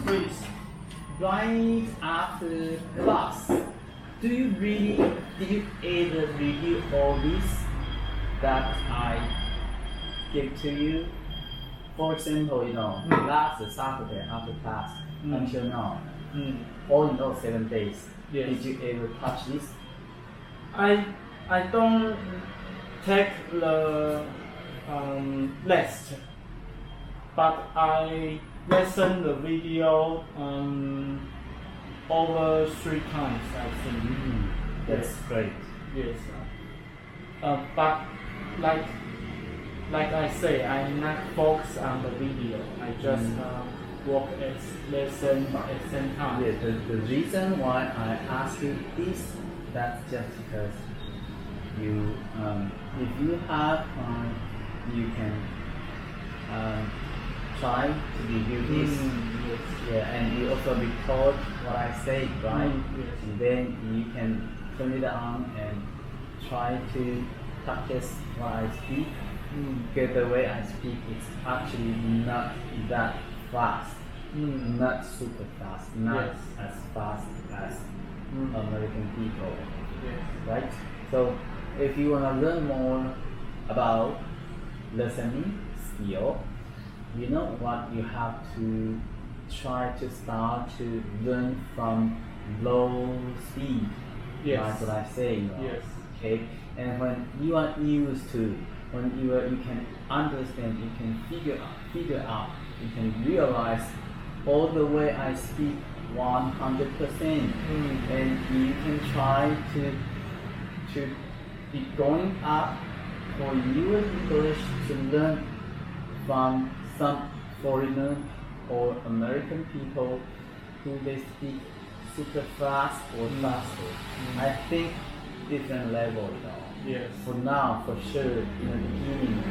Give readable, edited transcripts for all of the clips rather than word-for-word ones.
please. Right after class, did you ever review all this that I give to you? For example, last Saturday after class until now, all in all 7 days. Yes. Did you ever touch this? I don't take the rest, but I listen the video over 3 times, I think. That's great. Yes. But like I say, I'm not focused on the video. I just work as lesson at the same time. Yeah, the reason why I ask you this, that's just because you, if you have time, you can try to review this. Yes. Yeah, and you also record what I say, right? Yes. And then you can turn it on and try to practice what I speak. Because the way I speak is actually not that fast, not super fast, not Yes. as fast as American people, Yes. right? So if you want to learn more about listening skill, you know what, you have to try to start to learn from low speed. Yes. That's what I say. Yes. Okay. And when you are used to, when you can understand, you can figure out, you can realize all the way I speak 100%, and you can try to be going up for your English to learn from some foreigner or American people who they speak super fast or faster. I think different level, Yes. For now, for sure, in the beginning,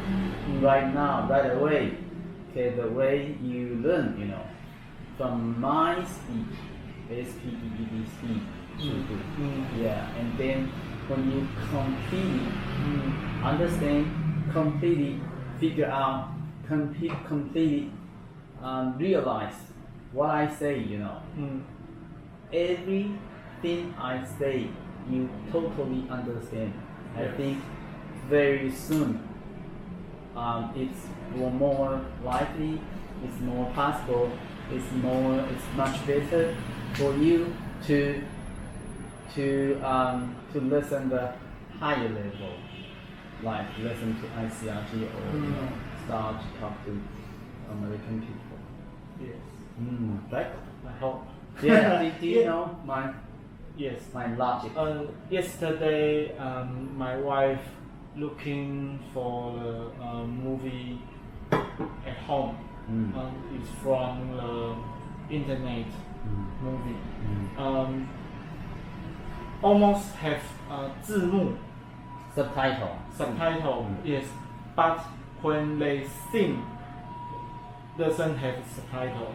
right now, right away, okay, the way you learn, from my speed, SPEED speed, should be. Yeah, and then when you completely understand, completely figure out, completely realize what I say, everything I say, you totally understand. I Yes. think very soon it's more likely, it's more possible, it's much better for you to listen the higher level, like listen to ICRT or start to talk to American people. Yes. Right? I hope. Yeah. Do you Yeah. know my Yes. logic? Yesterday, my wife looking for the movie at home. It's from the internet movie. Almost have 字幕 subtitle. Yes, but when they sing, doesn't have subtitle.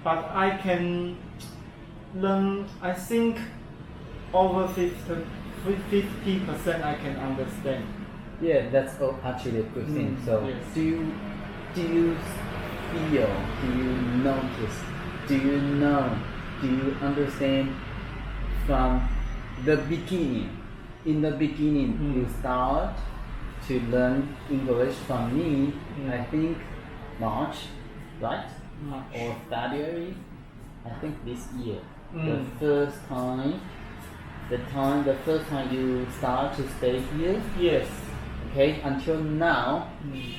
But I can learn. I think over 50% I can understand. Yeah, that's actually a good thing. So, yes. do you feel? Do you notice? Do you know? Do you understand from the beginning? In the beginning, you start to learn English from me. I think March, right? March. Or February. I think this year. The first time you start to stay here. Yes. Okay, until now,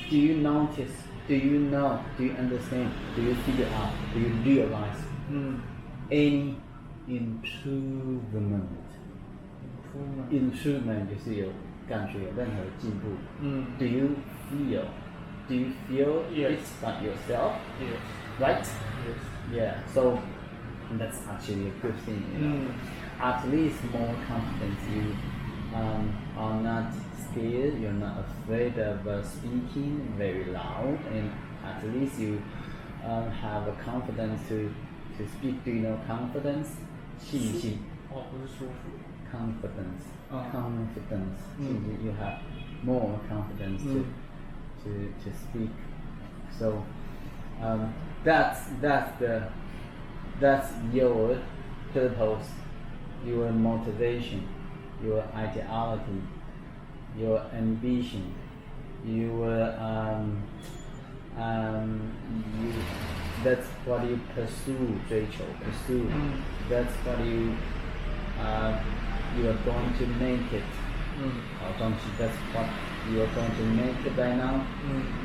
do you notice? Do you know? Do you understand? Do you figure out? Do you realize any improvement? Improvement 就是有感觉有任何的进步。Do you feel? Do you feel Yes. it by yourself? Yes. Right? Yes. Yeah. So that's actually a good thing. At least more confidence. You are not scared. You're not afraid of speaking very loud, and at least you have a confidence to speak. Do you know confidence? 信心。不是舒服。Confidence. Confidence. You have more confidence to speak. So that's the that's your purpose, your motivation, your ideology, your ambition, your you, that's what you pursue, 追求 pursue. That's what you are going to make it. That's what you are going to make it right now.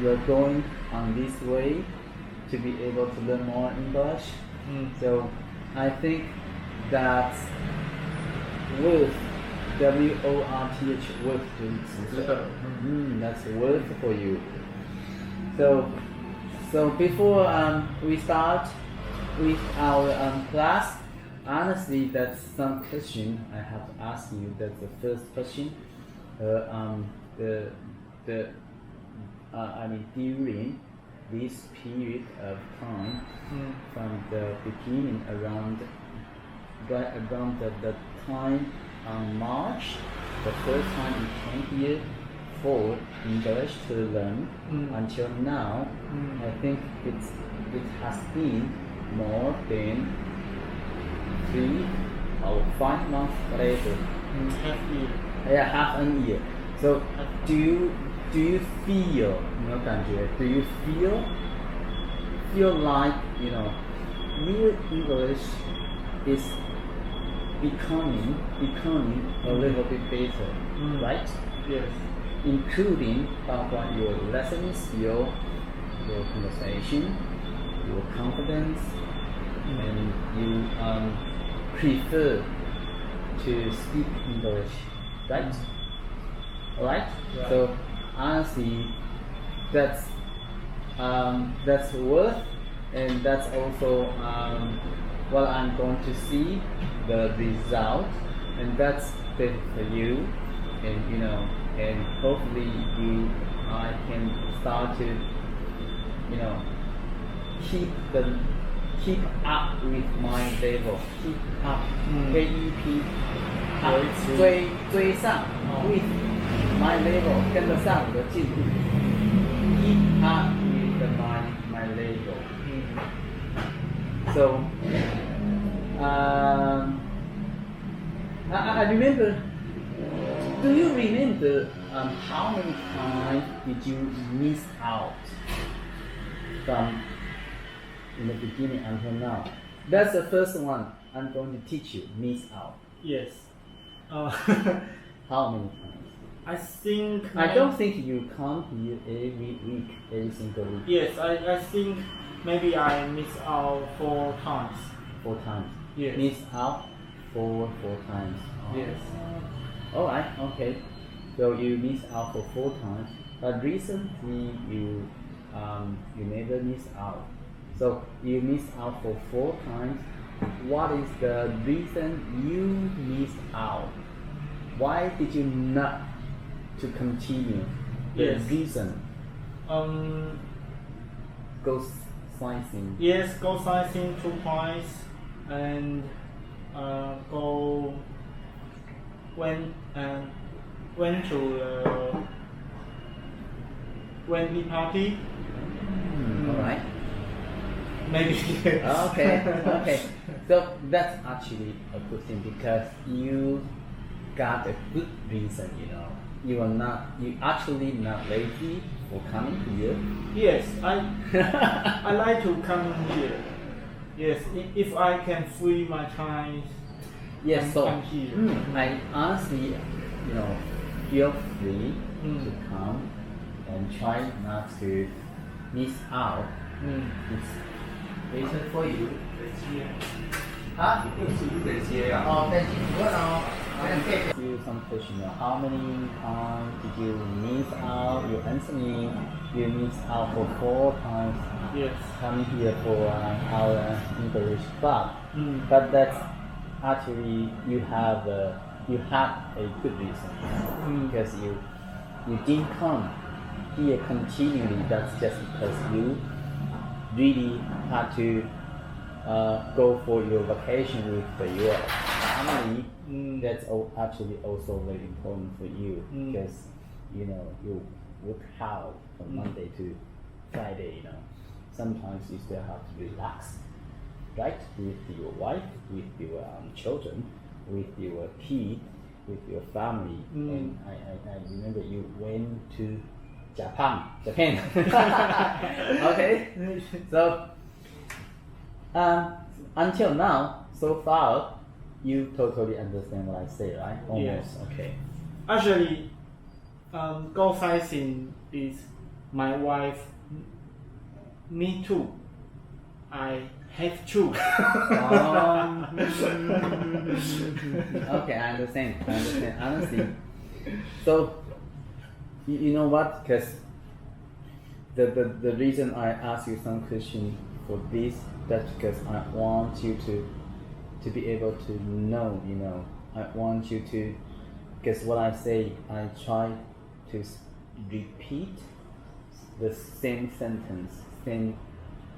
You are going on this way to be able to learn more English. So I think that's worth, W-O-R-T-H, worth 值得。that's worth for you. So before we start with our class, honestly, that's some question I have to ask you. That's the first question. During this period of time, from the beginning around the time on March, the first time you came here for English to learn, until now, I think it has been more than 3 or 5 months later. Half year. Yeah, half a year. So do you feel, do you feel like, your English is becoming a little bit better, right? Yes. Including your lessons, your conversation, your confidence, and you prefer to speak English, right? Alright? Yeah. So honestly, that's worth, and that's also what I'm going to see the result, and that's good for you, and and hopefully I can start to keep up with my level, keep up, KEP, up 追上 with my level， 跟得上我的进步 ，keep up with my level. So I remember. Do you remember how many times did you miss out from in the beginning until now? That's the first one I'm going to teach you. Miss out. Yes. How many times? I think. I don't think you come here every week, every single week. Yes, I think maybe I miss out 4 times. 4 times. Yes. Miss out 4 times. Yes. Alright, okay. So you miss out for 4 times, but recently you never miss out. So you missed out for 4 times. What is the reason you missed out? Why did you not to continue? The Yes. reason. Go sightseeing. Yes, go sightseeing 2 times, and went to Wendy party. Alright. Maybe. Yes. Okay. So that's actually a good thing, because you got a good reason, You actually not lazy for coming here. Yes, I like to come here. Yes, if I can free my time. Yes, so I'm here. I honestly, feel free to come and try not to miss out. It's better for you. 哦，在几个呢？我想谢谢。You some question. How many times did you miss out? You answer me. You miss out for 4 times. Yes. Coming here for our English club. But that's actually you have a good reason, because you didn't come here continually. That's just because you really had to go for your vacation with your family. That's actually also very important for you, because you work hard from Monday to Friday. Sometimes you still have to relax. right? With your wife, with your children, with your kid, with your family. And I remember you went to Japan. Okay, so until now, so far, you totally understand what I say, right? Almost. Yes. Okay. Actually, goal sizing is my wife. Me too. I have to. Okay, I understand. Honestly, so you know what? Because the reason I ask you some question for this, that's because I want you to be able to know. You know, I want you to, because what I say, I try to repeat the same sentence, same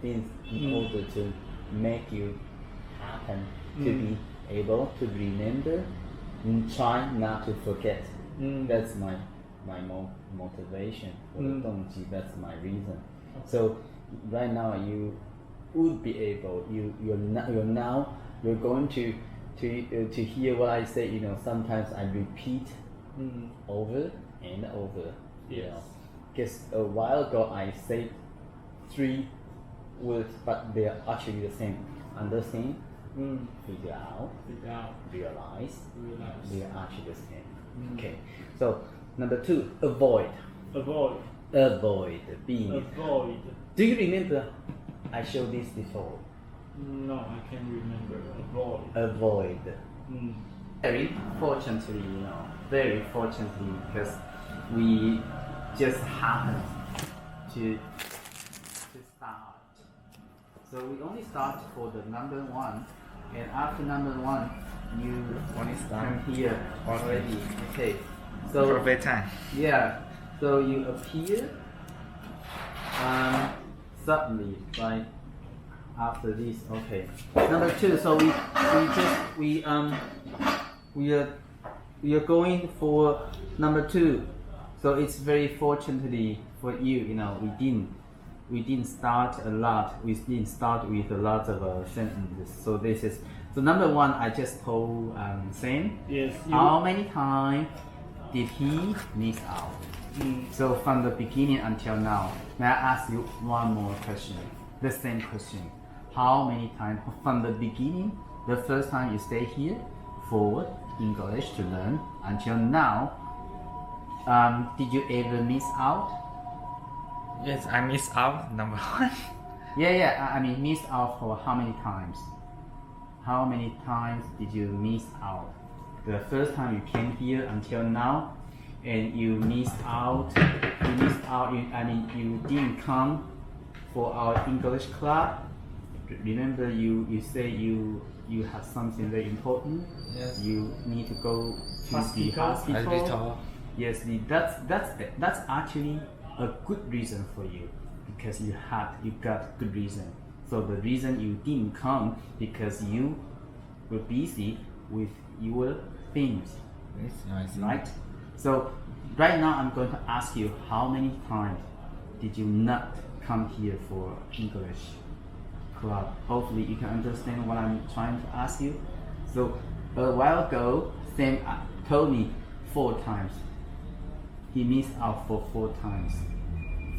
things in order to make you happen, to be able to remember and try not to forget. That's my motivation for the 动机. That's my reason. So right now you would be able. You're going to hear what I say. You know, sometimes I repeat over and over. You know, because a while ago I said 3 words, but they are actually the same. Understand? Figure out. Realize. They are actually the same. Okay. So number 2, avoid. Avoid. Being. Avoid. Do you remember I showed this before? No, I can't remember. Avoid. Very fortunately, because we just happened to start. So we only start for the number 1, and after number 1, you Only start. come here Okay. already. Okay. So For bedtime. yeah, so you appear suddenly, right after this. Okay. Number 2. So we are going for number 2. So it's very fortunately for you. You know, we didn't start a lot. We didn't start with a lot of sentences. So this is number 1. I just told Sam. Yes. How many times did he miss out? So from the beginning until now, may I ask you one more question? The same question. How many times from the beginning, the first time you stay here for English to learn until now, did you ever miss out? Yes, I miss out number 1. Yeah. I mean, miss out for how many times? How many times did you miss out? The first time you came here until now, and you missed out. You didn't come for our English club. Remember, you say you have something very important. Yes. You need to go to the Hospital. hospital. Yes, that's actually a good reason for you, because you got good reason. So the reason you didn't come because you were busy with your things, Yes, I see. right? So right now I'm going to ask you, how many times did you not come here for English club? Hopefully you can understand what I'm trying to ask you. So a while ago, Sam told me 4 times. He missed out for 4 times.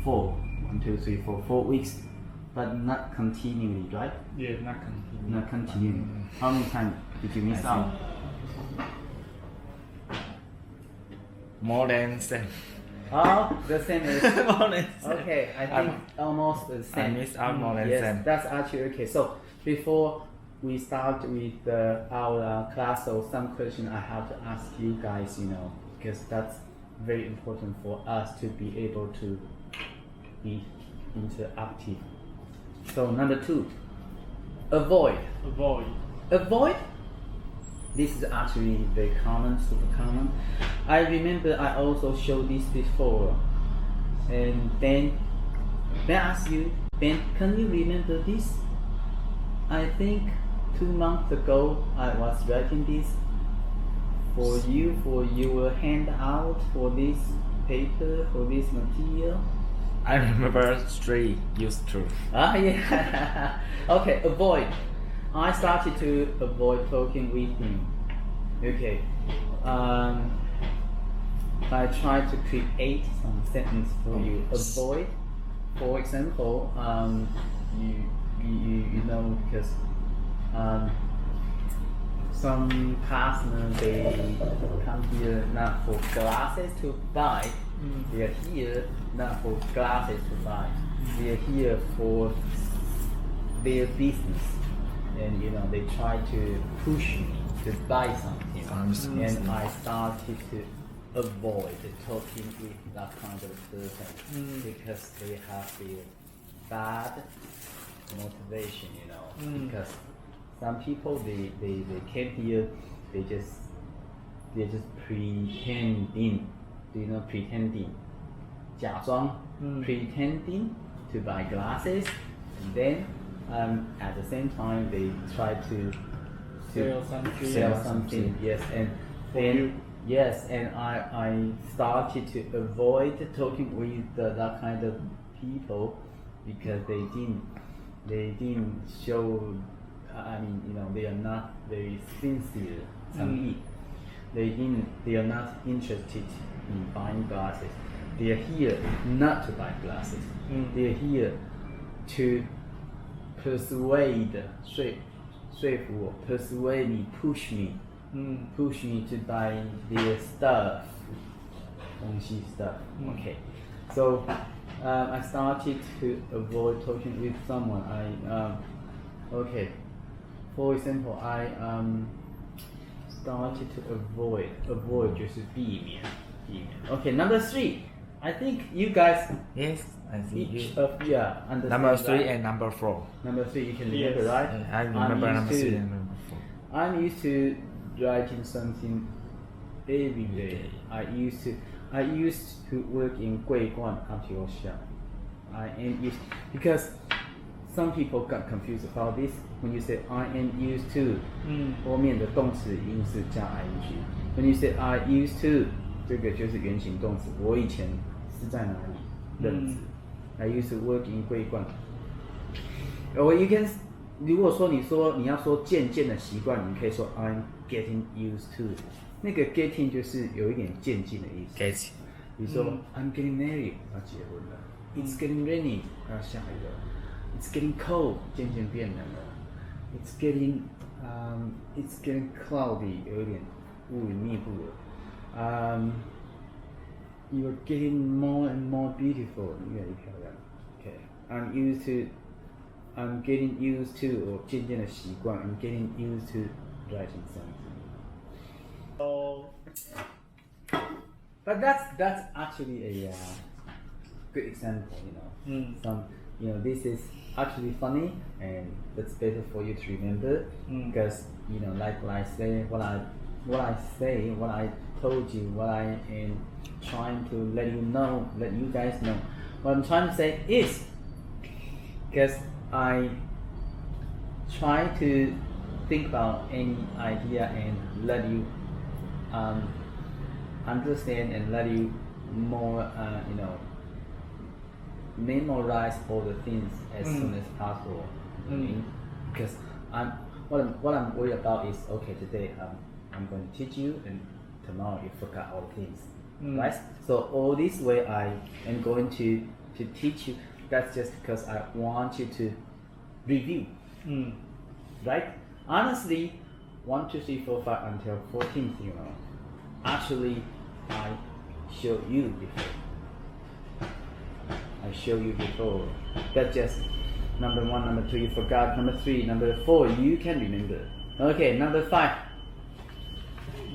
4, 1, 2, 3, 4, 4 weeks, but not continually, right? Yeah, not continue. Not continually. How many times did you miss I see. out? More than 7. Oh, the same as More than 7. okay. I think almost the same. I missed out more than Yes, 7. that's actually okay. So before we start with our class, so some question I have to ask you guys, because that's very important for us to be able to be interactive. So number 2, avoid. Avoid. This is actually very common, super common. I remember I also showed this before. And then, may I ask you, Ben, can you remember this? I think 2 months ago I was writing this for you, for your handout, for this paper, for this material. I remember 3 used to. Yeah. Okay, avoid. I started to avoid talking with him. Okay. I try to create some sentence for you. Avoid, for example, you know, because some customers they come here not for glasses to buy. They are here not for glasses to buy. They are here for their business, and you know they try to push me to buy something, and I started to avoid talking with that kind of person because they have their bad motivation, you know. Because some people they came here, they're just pretending, do you know pretending? 假装 pretending to buy glasses, and then at the same time they try to sell something. Yes, and then yes, and I started to avoid talking with that kind of people because they didn't show. I mean, you know, they are not very sincere. They are not interested in buying glasses. They are here not to buy glasses. They are here to persuade, 说服我 persuade me, push me to buy their stuff. 东西 stuff. Okay. So I started to avoid talking with someone. Okay. For example, I started to avoid 就是避免 Okay, number 3. I think you guys Yes, I see each you. of you understand. Number 3 right? and number 4. Number 3 you can remember, Yes. right? I remember number 3 and number 4. I'm used to writing something every day. I used to work in 桂冠 until I am used because some people got confused about this. When you say I am used to, 后面的动词一定是加 ing. When you say I used to, 这个就是原形动词。我以前是在哪里任职？I used to work in 桂冠。Or you can 如果说你要说渐渐的习惯，你可以说 I'm getting used to。那个 getting 就是有一点渐进的意思。Get 比如说 I'm getting married 要结婚了，It's getting rainy 要下雨了，It's getting cold 渐渐变冷了，It's getting cloudy 有一点乌云密布了，You're getting more and more beautiful 越来越漂亮。Okay, I'm getting used to 我渐渐的习惯 I'm getting used to writing something. But that's actually a good example, you know. Some, you know, this is actually funny, and that's better for you to remember because you know, like I say, what I told you, what I am trying to let you guys know. What I'm trying to say is, because I try to think about any idea and let you understand and let you more, you know, memorize all the things as soon as possible. Because what I'm worried about is, okay, today I'm going to teach you, and tomorrow you forgot all the things, right? So all this way I am going to teach you. That's just because I want you to review, right? Honestly, 1, 2, 3, 4, 5 until 14th, you know. Actually, I showed you before. That's just number 1, number 2 you forgot, number 3, number 4 you can remember. Okay, number 5.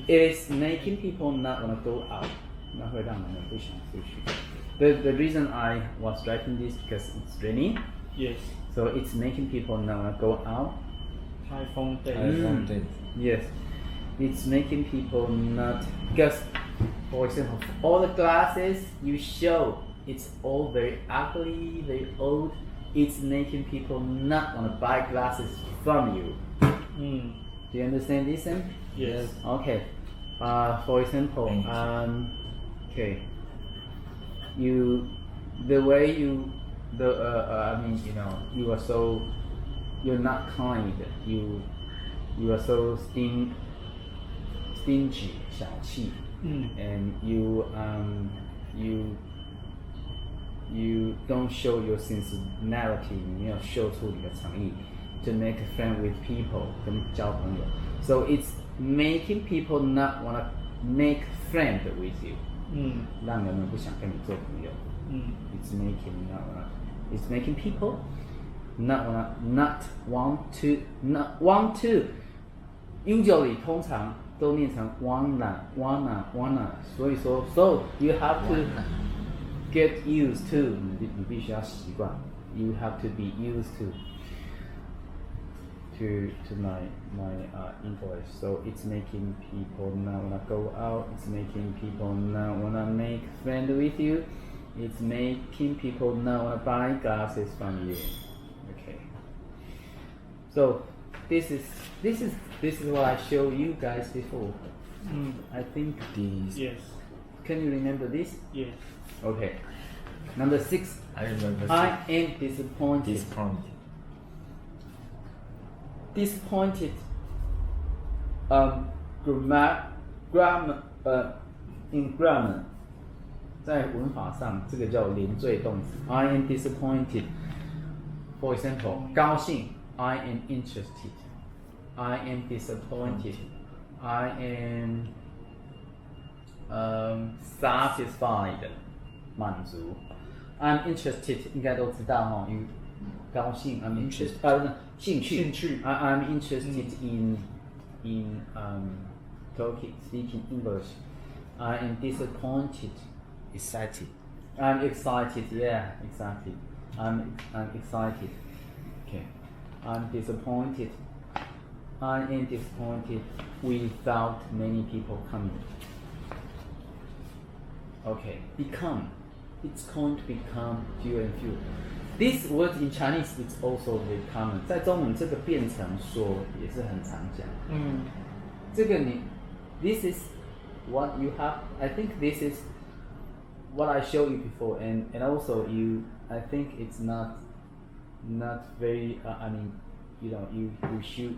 It is making people not want to go out. 那会让人不想出去。The reason I was writing this because it's raining. Yes. So it's making people not want to go out. iPhone day. Yes. It's making people not, because for example, all the glasses you show, it's all very ugly, very old. It's making people not want to buy glasses from you. Do you understand this? Yes. Okay. For example, okay. You, the way you, I mean, you know, you are so you're not kind. You are so stingy 小气 and you don't show your sincerity. 你没有秀出你的诚意 to make a friend with people 跟交朋友 so it's making people not wanna make friend with you 让人们不想跟你做朋友 it's making people not want to usually 通常都念成 wanna 所以说 so you have to get used to 你必须要习惯 you have to be used to my English so it's making people not wanna go out it's making people not wanna make friends with you it's making people not wanna buy glasses from you okay so this is what I showed you guys before I think This. Yes. can you remember this Yes. okay number 6 I remember. I am disappointed disappointed grammar in grammar 在文法上这个叫连缀动词 I am disappointed for example 高兴 I am interested I am disappointed I am satisfied 满足 I'm interested 应该都知道哦高兴 I'm interested 兴趣 I'm interested in speaking English I am disappointed Excited. I'm excited yeah exactly I'm excited okay I'm disappointed I am disappointed without many people coming okay become it's going to become fewer and fewer this word in Chinese is also very common 在中文这个变成说也是很常讲这个你 this is what you have I think this is what I showed you before and also you I think it's not very I mean you know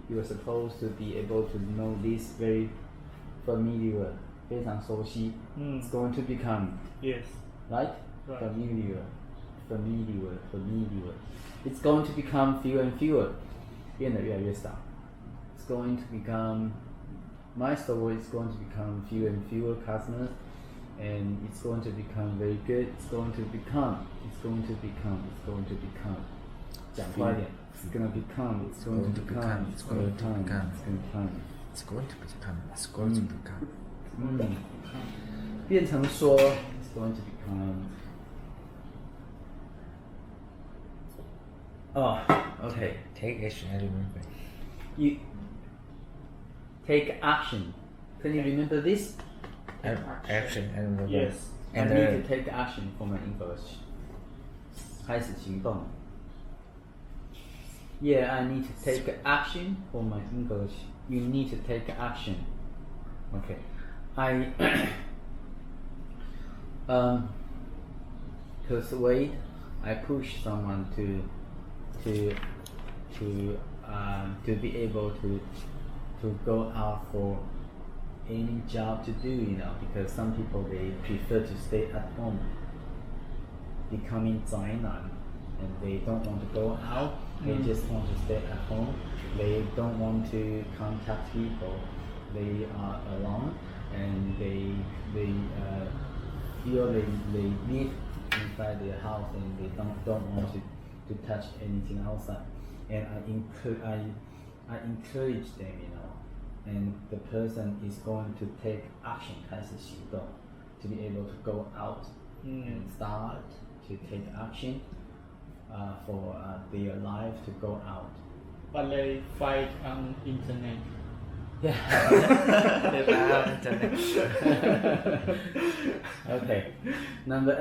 you're supposed to be able to know this very familiar 非常熟悉 it's going to become Yes. right familiar it's going to become fewer and fewer 变得越来越少 it's going to become my store is going to become fewer and fewer customers and it's going to become very good it's going to become 讲快一点 it's going to become变成说 it's going to become oh okay Take action. I remember. you take action can you remember this Action. I remember. Yes. And I need to take action for my English 开始行动 yeah I need to take action for my English you need to take action okay I persuade I push someone to be able to go out for any job to do you know because some people they prefer to stay at home becoming 宅男 and they don't want to go out they just want to stay at home they don't want to contact people they are alone and they feel they live inside their house and they don't want to touch anything outside and I encourage them you know and the person is going to take action 开始行动 to be able to go out and start to take action for their life to go out But they fight on internet. yeah okay number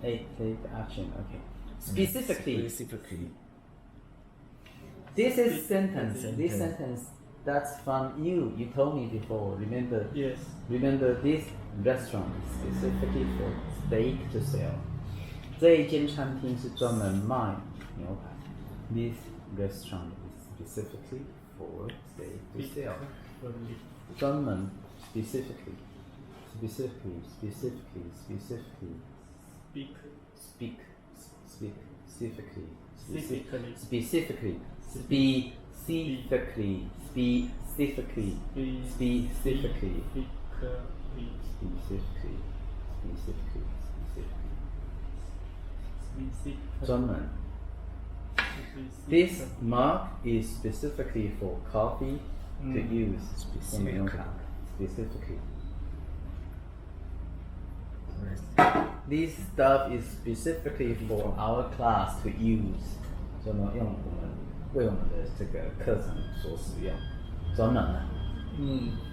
8 take action okay specifically this is sentence this sentence that's from you told me before remember Yes. remember this restaurant specifically for steak to sell 这一间餐厅是专门卖牛排 This restaurant is specifically for say to sell. 专门 specifically specifically specifically specifically speak speak specifically specifically specifically specifically specifically specifically specifically specifically专门 This mark is specifically for coffee to use. Specifically. This stuff is specifically for our class to use. 专门用为我们的这个课程所使用。专门啊，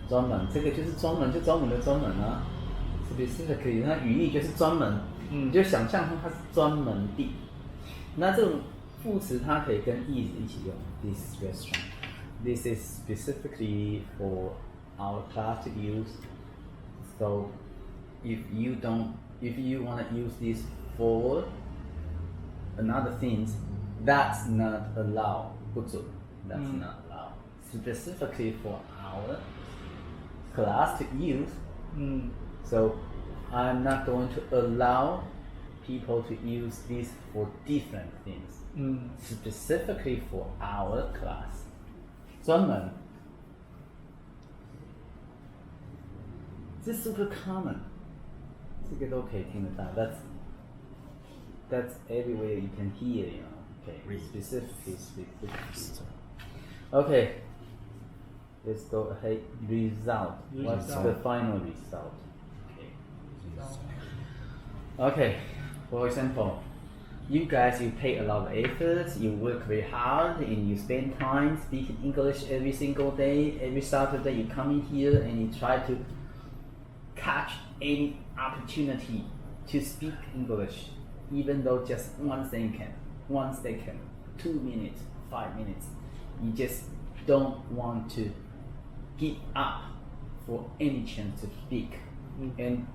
专门这个就是专门，就专门的专门啊。Specifically， 那语义就是专门，你就想象它是专门的。那这种副词它可以跟意思一起用。This restaurant, this is specifically for our class to use. So, if you want to use this for another things, that's not allowed. 不准 That's not allowed. Specifically for our class to use. So, I'm not going to allow people to use this for different things. Specifically for our class. 专门 This is super common. 这个都可以听得到 That's everywhere you can hear, you know. Okay. Specifically. Okay. Let's go ahead. Result. What's the final result? Okay. For example, you guys, you pay a lot of efforts, you work very hard, and you spend time speaking English every single day. Every Saturday, you come in here and you try to catch any opportunity to speak English, even though just 1 second, 2 minutes, 5 minutes. You just don't want to give up for any chance to speak. And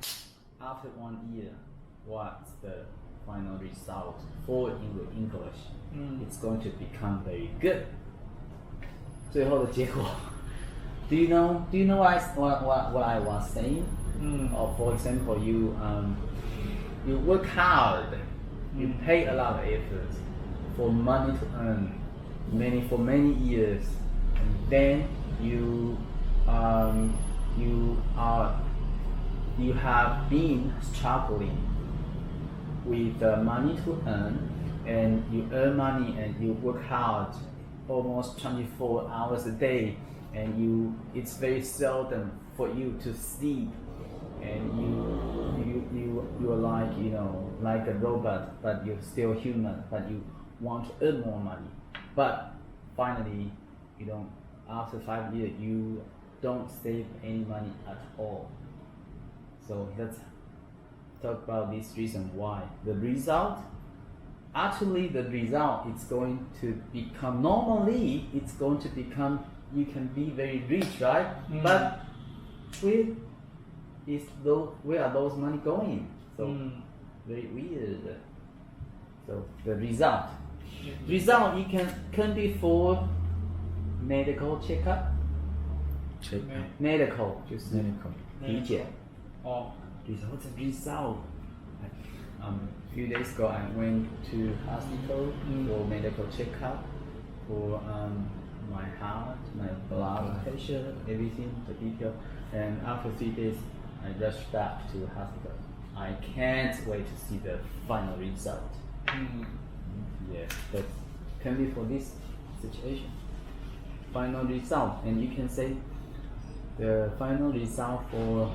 after 1 year, what's the final result for English? It's going to become very good. 最后的结果 Do you know what I was saying? Or for example, you work hard, you pay a lot of effort for money to earn for many years, and then you have been struggling with the money to earn, and you earn money and you work hard almost 24 hours a day, and it's very seldom for you to sleep, and you're like, you know, like a robot, but you're still human, but you want to earn more money, but finally you don't. After 5 years, you don't save any money at all. So let's talk about this reason why. The result, it's going to become, normally it's going to become, you can be very rich, right? But where are those money going? So very weird. So the result you can be for medical checkup. Medical 就是 体检。What's the result? A few days ago, I went to hospital for medical checkup for my heart, my blood pressure, everything, the detail. And after 3 days, I rushed back to the hospital. I can't wait to see the final result. Yeah, that can be for this situation. Final result, and you can say the final result for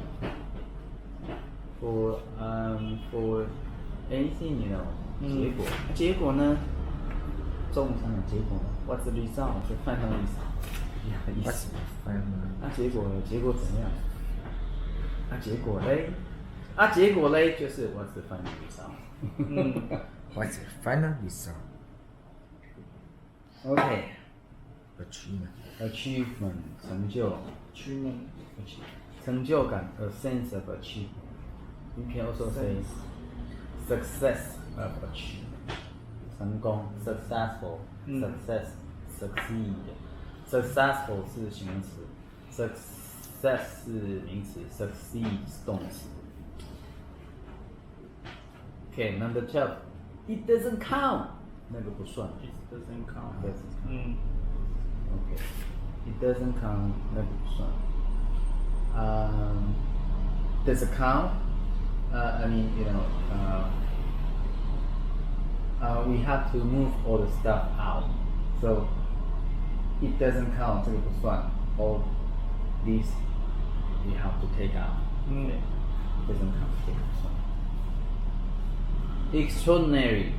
anything, you know. 结果呢？中午上的结果呢 ？What's the result? The final result. What's the final? 结果怎样？结果嘞就是 What's the final result? What's the final result? Okay. Achievement. 成就。成就感 a sense of achievement. You can also say success of achievement. 成功 successful 嗯 success succeed successful 是形容词 success 是名词 succeed 是动词。Okay, number 12. It doesn't count. 那个不算。 It doesn't count. Doesn't count. 嗯 Okay. It doesn't count. 那个不算。Does it count? I mean, we have to move all the stuff out. So it doesn't count. 这个不算。All these we have to take out. 嗯 Okay. Doesn't count. 这个不算。Extraordinary.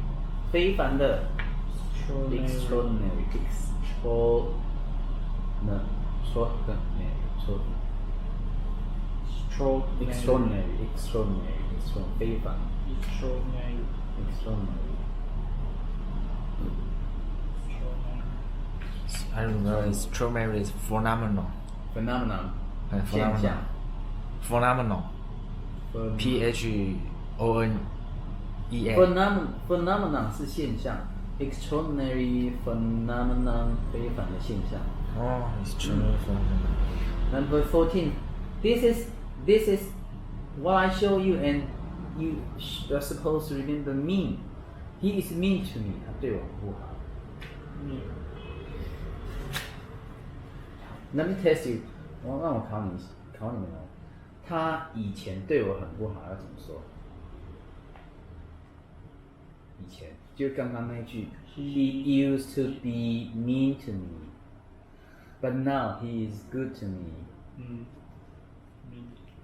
非凡的。Extraordinary. Extraordinary. 非凡。Extraordinary. I remember extraordinary is phenomenal. Phenomenon. 现 Phenomenal. 象。 Phenomenal. Phenomenal 是现象 ，extraordinary phenomenon 非凡的现象。Oh, extraordinary phenomenal. Number 14. This is what I show you, and you are supposed to remember mean. He is mean to me. 他对我不好。嗯 Let me test you. 让我考你们哦。他以前对我很不好，要怎么说？以前就刚刚那句 ，He used to be mean to me, but now he is good to me. 嗯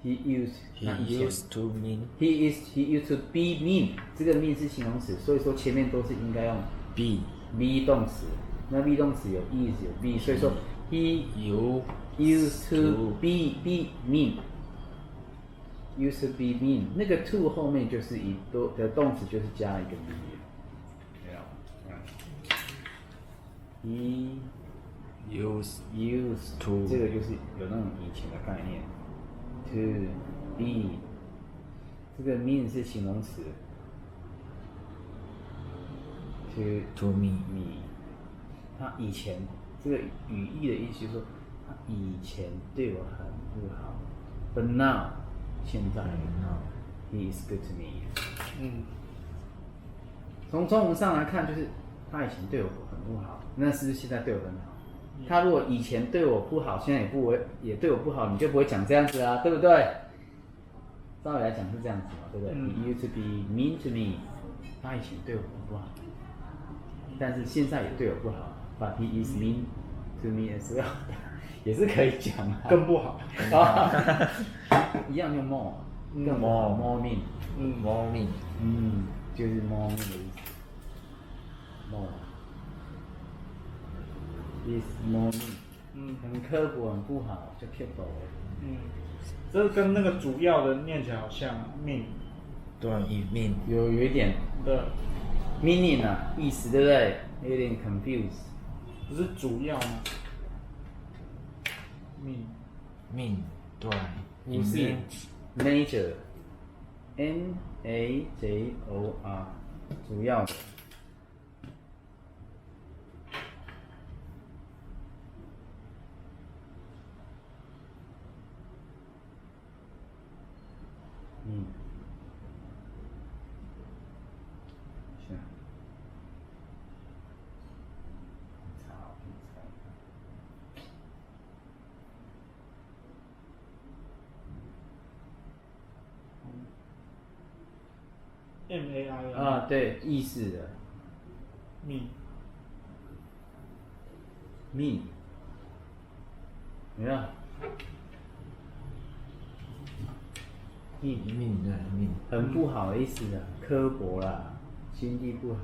He used He used to mean he used to be mean. 这个 mean 是形容词，所以说前面都是应该用 be be 动词。那 be 动词有 is 有 be， 所以说 he you used to be mean. Used to be mean， 那个 to 后面就是的动词就是加一个 be。He used to 这个就是有那种以前的概念。To be， 这个 mean 是形容词。To me me， 他以前这个语义的意思就是说，他以前对我很不好 ，but now 现在 he is good to me。嗯从中文上来看，就是他以前对我很不好，那是不是现在对我很好？他如果以前对我不好，现在也对我不好，你就不会讲这样子啊，对不对？照理来讲是这样子嘛，对不对、He used to be mean to me， 他以前对我很不好，但是现在也对我不好 ，but he is mean to me as well， 也是可以讲啊。更不好。一样用 more， 更 more more mean， more mean 就是 more mean 的意思 ，more is more mean， 很刻薄，很不好，就刻薄。这跟那个主要的念起来好像命对mean 有一点的， meaning 啊，意思对不对？有点 confused。不是主要吗？命 mean 对不是 mean major N A J O R 主要的。是。MAI 啊，对，意识的命 mean， 有没有 mean 对 mean 很不好的意思的，刻薄啦，心地不好。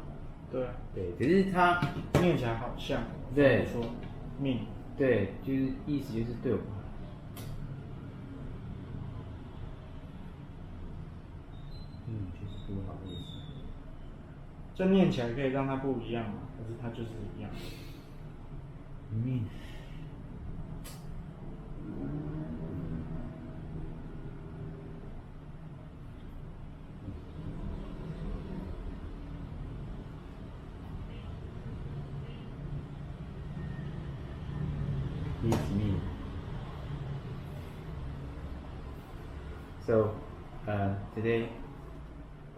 对，对，只是他念起来好像。对说命对，就是意思就是对我不好。就是不好的意思。这念起来可以让它不一样嘛？可是它就是一样。mean。He's mean. So today,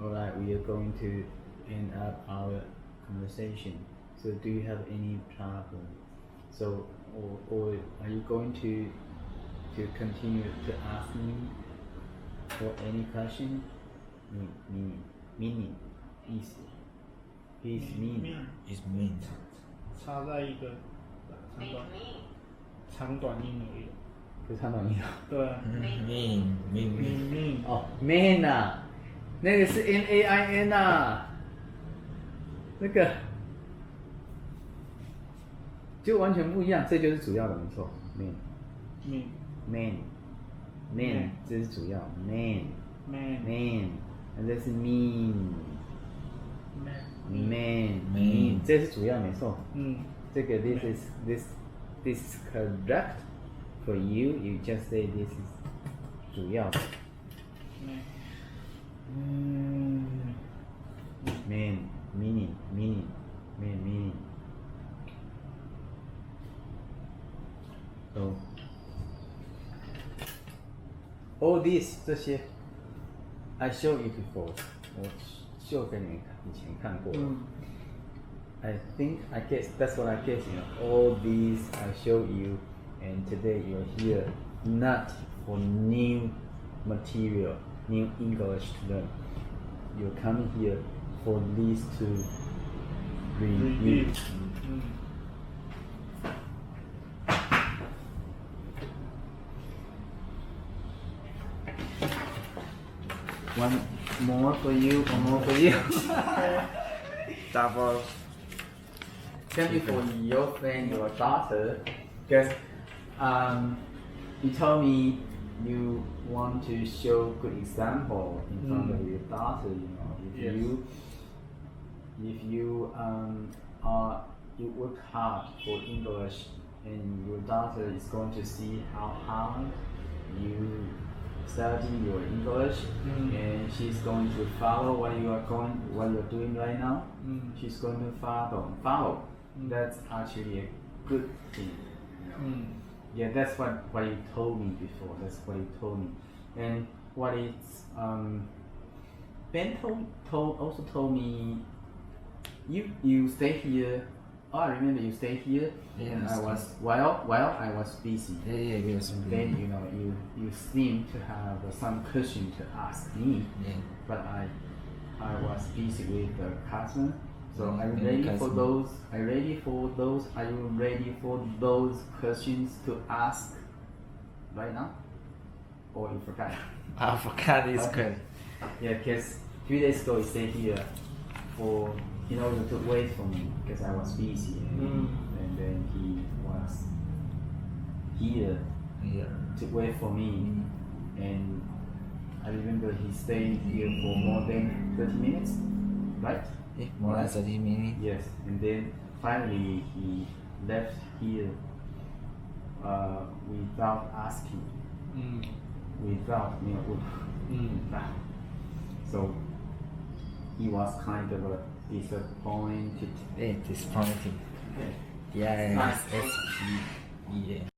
alright, we are going to end up our conversation. So do you have any problem? So or are you going to continue to ask me for any question? Meaning is he's mean. mean It's mean. 差在一个长短音而已。可是他哪里有？对啊 Mean. Mean. ，mean 哦，man 啊，那个是 MAIN 啊，那个就完全不一样，这就是主要的，没错，man mean man man 这是主要 man man man，这是 mean man man Man 这是主要没错，嗯这个 this is correct for you. You just say this is 主要的 man man meaning man meaning. So all this 这些 I show you before， 我秀给你们看，以前看过。I guess that's what I guess. All these I show you, and today you're here not for new material, new English to learn. You're coming here for these to review. 嗯 One more for you, one more for you. Double. Thank you for your friend, your daughter, because you told me you want to show good example in front of your daughter. If Yes. you work hard for English, and your daughter is going to see how hard you study your English, and she's going to follow what you're doing right now. She's going to follow. That's actually a good thing. Yeah, that's what you told me before. That's what you told me, and what it's Ben also told me you stay here. Oh, I remember you stayed here, and Yes. I was while I was busy. Yeah, yes. And then you seem to have some question to ask me, Yeah. but I was busy with the customer. So are you Mm, ready for customer. those? Are you ready for those? Are you ready for those questions to ask right now? Or you forgot? I forgot this Okay. question. Yeah, because 3 days ago you stayed here for to wait for me because I was busy, and then he was here Yeah. to wait for me, and I remember he stayed here for more than 30 minutes, right? More than 30 minutes. Yes, and then finally he left here without asking, without so he was kind of disappointed. Yeah, disappointing. Okay. Yes. Nice. Yeah.